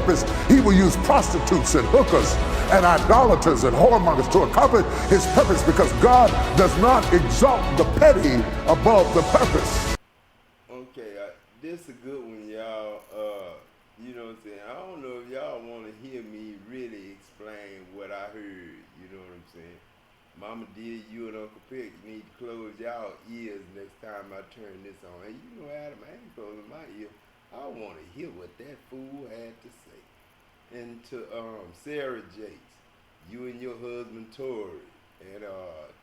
purpose, he will use prostitutes and hookers and idolaters and whoremongers to accomplish his purpose, because God does not exalt the petty above the purpose. Okay, this is a good one, y'all. You know what I'm saying? I don't know if y'all want to hear me really explain what I heard, you know what I'm saying? Mama did, you and Uncle Pick need to close y'all ears next time I turn this on. And you know, Adam, I ain't closing my ear. I want to hear what that fool had to say. And to Sarah Jakes, you and your husband Tori, and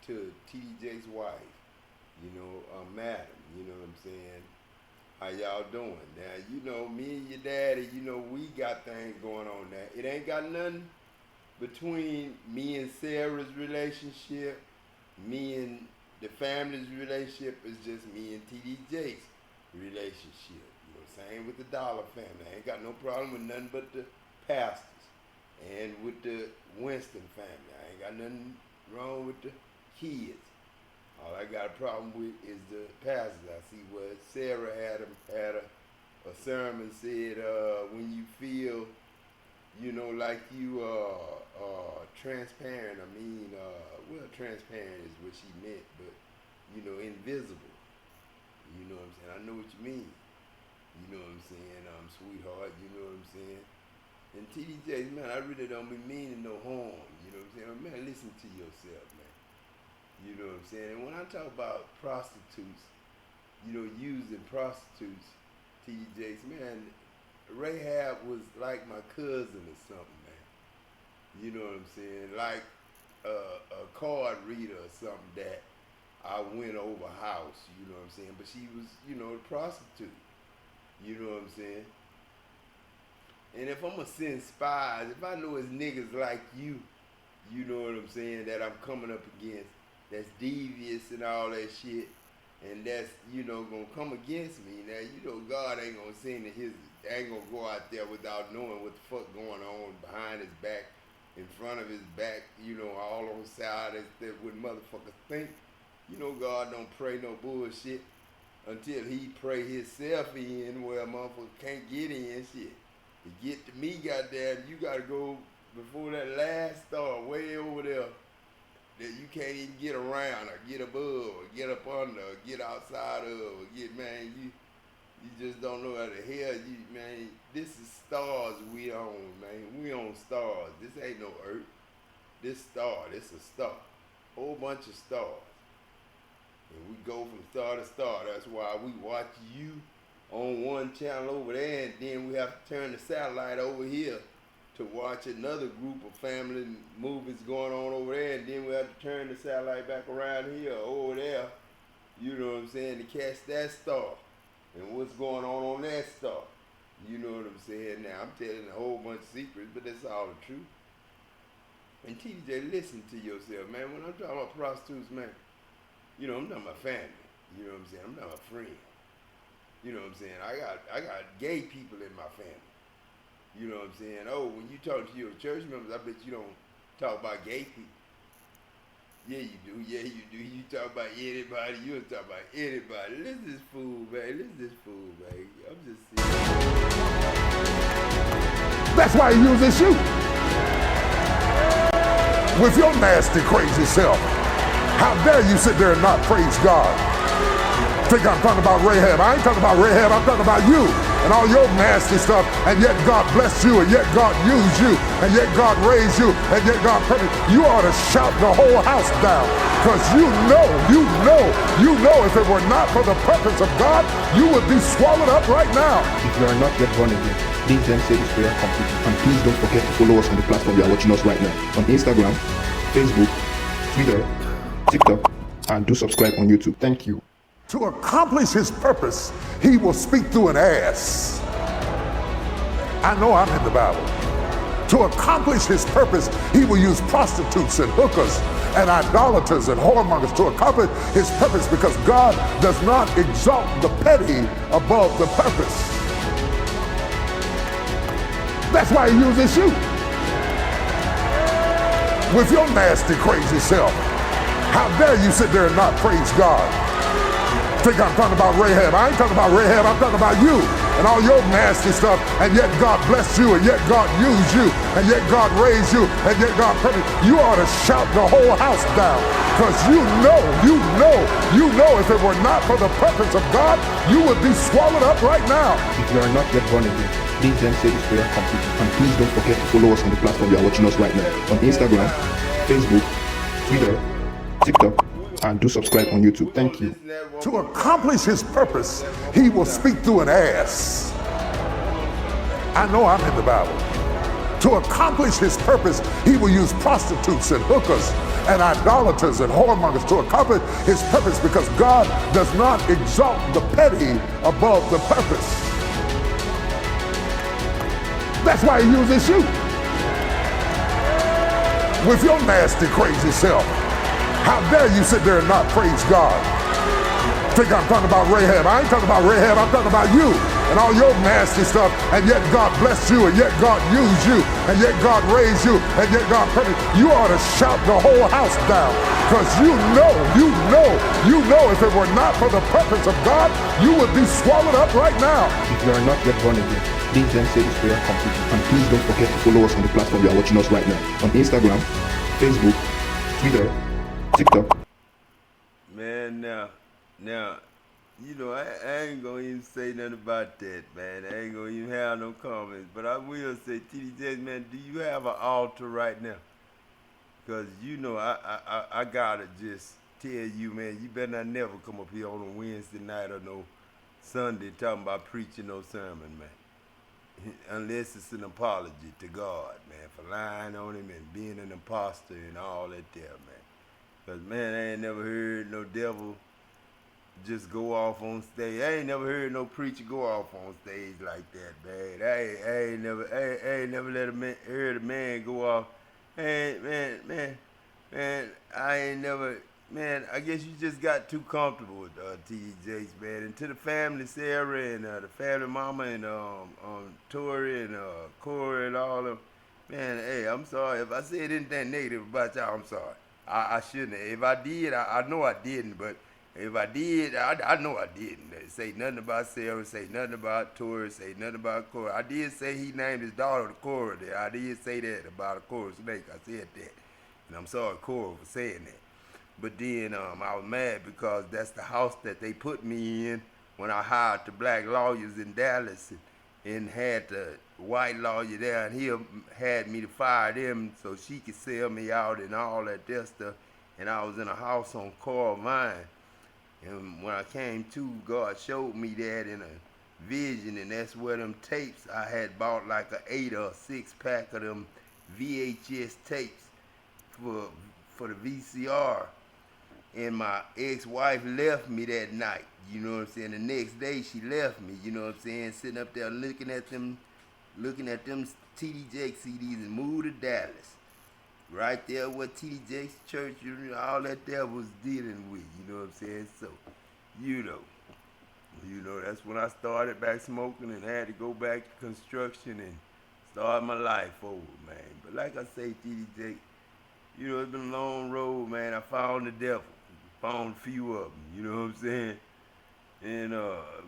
to T.D. Jakes' wife, you know, Madam, you know what I'm saying? How y'all doing? Now, you know, me and your daddy, you know, we got things going on now. It ain't got nothing between me and Sarah's relationship, me and the family's relationship. It's just me and T.D. Jakes' relationship. You know, same with the Dollar family. I ain't got no problem with nothing but the pastors. And with the Winston family, I ain't got nothing wrong with the kids. All I got a problem with is the pastors. I see what Sarah had a sermon said, when you feel, you know, like you transparent. I mean, well, transparent is what she meant, but, you know, invisible. You know what I'm saying? I know what you mean. You know what I'm saying? Sweetheart, you know what I'm saying? And T.D. Jakes, man, I really don't be meaning no harm. You know what I'm saying? Man, listen to yourself, man. You know what I'm saying? And when I talk about prostitutes, you know, using prostitutes, T.D. Jakes, man, Rahab was like my cousin or something, man. You know what I'm saying? Like a card reader or something that I went over house, you know what I'm saying? But she was, you know, a prostitute. You know what I'm saying? And if I'm going to send spies, if I know it's niggas like you know what I'm saying, that I'm coming up against, that's devious and all that shit, and that's, you know, gonna come against me. Now, you know, God ain't gonna send ain't gonna go out there without knowing what the fuck going on behind his back, in front of his back, you know, all on the side, that what motherfuckers think. You know, God don't pray no bullshit until he pray himself in where a motherfucker can't get in shit. To get to me, goddamn, you gotta go before that last star, way over there, that you can't even get around or get above or get up under or get outside of or get, man, you just don't know how the hell you, man, this is stars we on, man. We on stars. This ain't no earth. This a star. Whole bunch of stars. And we go from star to star. That's why we watch you on one channel over there, and then we have to turn the satellite over here to watch another group of family movies going on over there, and then we have to turn the satellite back around here, over there, you know what I'm saying, to catch that star, and what's going on that star. You know what I'm saying? Now, I'm telling a whole bunch of secrets, but that's all the truth. And TJ, listen to yourself, man. When I'm talking about prostitutes, man, you know, I'm talking about family. You know what I'm saying? I'm talking about friends. You know what I'm saying? I got gay people in my family. You know what I'm saying? Oh, when you talk to your church members, I bet you don't talk about gay people. Yeah, you do. Yeah, you do. You talk about anybody. You don't talk about anybody. Listen to this fool, man. Listen to this fool, man. I'm just saying. That's why he uses you. With your nasty, crazy self. How dare you sit there and not praise God? Think I'm talking about Rahab. I ain't talking about Rahab. I'm talking about you and all your nasty stuff. And yet God blessed you, and yet God used you, and yet God raised you, and yet God protected you. You ought to shout the whole house down, because you know if it were not for the purpose of God, you would be swallowed up right now. If you are not yet born again, please then say this prayer completely. And please don't forget to follow us on the platform you are watching us right now. On Instagram, Facebook, Twitter, TikTok, and do subscribe on YouTube. Thank you. To accomplish his purpose, he will speak through an ass. I know I'm in the Bible. To accomplish his purpose, he will use prostitutes and hookers and idolaters and whoremongers to accomplish his purpose, because God does not exalt the petty above the purpose. That's why he uses you. With your nasty, crazy self. How dare you sit there and not praise God? Think I'm talking about Rahab. I ain't talking about Rahab. I'm talking about you and all your nasty stuff, and yet God blessed you, and yet God used you, and yet God raised you, and yet God purposed you, ought to shout the whole house down, because you know if it were not for the purpose of God, you would be swallowed up right now. If you are not yet born again, please then say this prayer completely. And please don't forget to follow us on the platform you are watching us right now. On Instagram, Facebook, Twitter, TikTok, and do subscribe on YouTube. Thank you. To accomplish his purpose, he will speak through an ass. I know I'm in the Bible. To accomplish his purpose, he will use prostitutes and hookers and idolaters and whoremongers to accomplish his purpose, because God does not exalt the petty above the purpose. That's why he uses you. With your nasty, crazy self. How dare you sit there and not praise God? Think I'm talking about Rahab. I ain't talking about Rahab, I'm talking about you and all your nasty stuff, and yet God blessed you, and yet God used you, and yet God raised you, and yet God purposed you, ought to shout the whole house down, because you know if it were not for the purpose of God, you would be swallowed up right now. If you are not yet born again, please then say this prayer completely. And please don't forget to follow us on the platform you are watching us right now. On Instagram, Facebook, Twitter, TikTok. Man, now, you know, I ain't gonna even say nothing about that, man. I ain't gonna even have no comments. But I will say, TDJ, man, do you have an altar right now? Because, you know, I gotta just tell you, man, you better not never come up here on a Wednesday night or no Sunday talking about preaching no sermon, man. Unless it's an apology to God, man, for lying on him and being an imposter and all that there, man. Because, man, I ain't never heard no devil just go off on stage. I ain't never heard no preacher go off on stage like that, man. I ain't never heard a man go off. Man, I ain't never, man, I guess you just got too comfortable with T.D. Jakes, man. And to the family, Sarah, and the family mama, and Tori, and Corey, and all of them, man, hey, I'm sorry. If I said anything negative about y'all, I'm sorry. I shouldn't have. If I did, I know I didn't, but if I did, I know I didn't. Say nothing about Sarah, say nothing about Tori, say nothing about Corey. I did say he named his daughter Cora there. I did say that about a Cora snake. I said that. And I'm sorry, Cora, for saying that. But then I was mad because that's the house that they put me in when I hired the black lawyers in Dallas and had the white lawyer there, and he had me to fire them so she could sell me out and all that there stuff. And I was in a house on Coral Vine. And when I came to, God showed me that in a vision, and that's where them tapes, I had bought like a 8 or 6 pack of them VHS tapes for the VCR. And my ex-wife left me that night, you know what I'm saying? The next day she left me, you know what I'm saying? Sitting up there looking at them T.D. Jakes CDs and moved to Dallas. Right there where T.D. Jakes church, you know, all that there was dealing with, you know what I'm saying? So, you know, that's when I started back smoking and had to go back to construction and start my life over, man. But like I say, T.D. Jakes, you know, it's been a long road, man. I found the devil. Found a few of them, you know what I'm saying? And,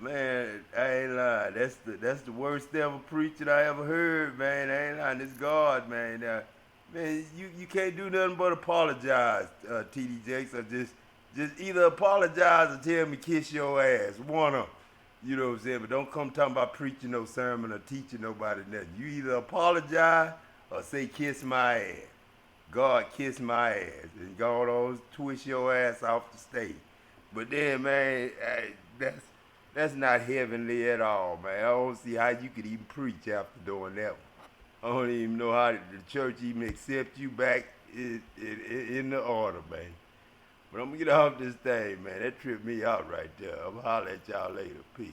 man, I ain't lying. That's the worst ever preacher I ever heard, man. I ain't lying. It's God, man. Man, you can't do nothing but apologize, T.D. Jakes, or just either apologize or tell me kiss your ass. One of them. You know what I'm saying? But don't come talking about preaching no sermon or teaching nobody nothing. You either apologize or say kiss my ass. God kiss my ass. And God always twist your ass off the stage. But then, man, that's not heavenly at all, man. I don't see how you could even preach after doing that one. I don't even know how the church even accept you back in the order, man. But I'm going to get off this thing, man. That tripped me out right there. I'm going to holler at y'all later. Peace.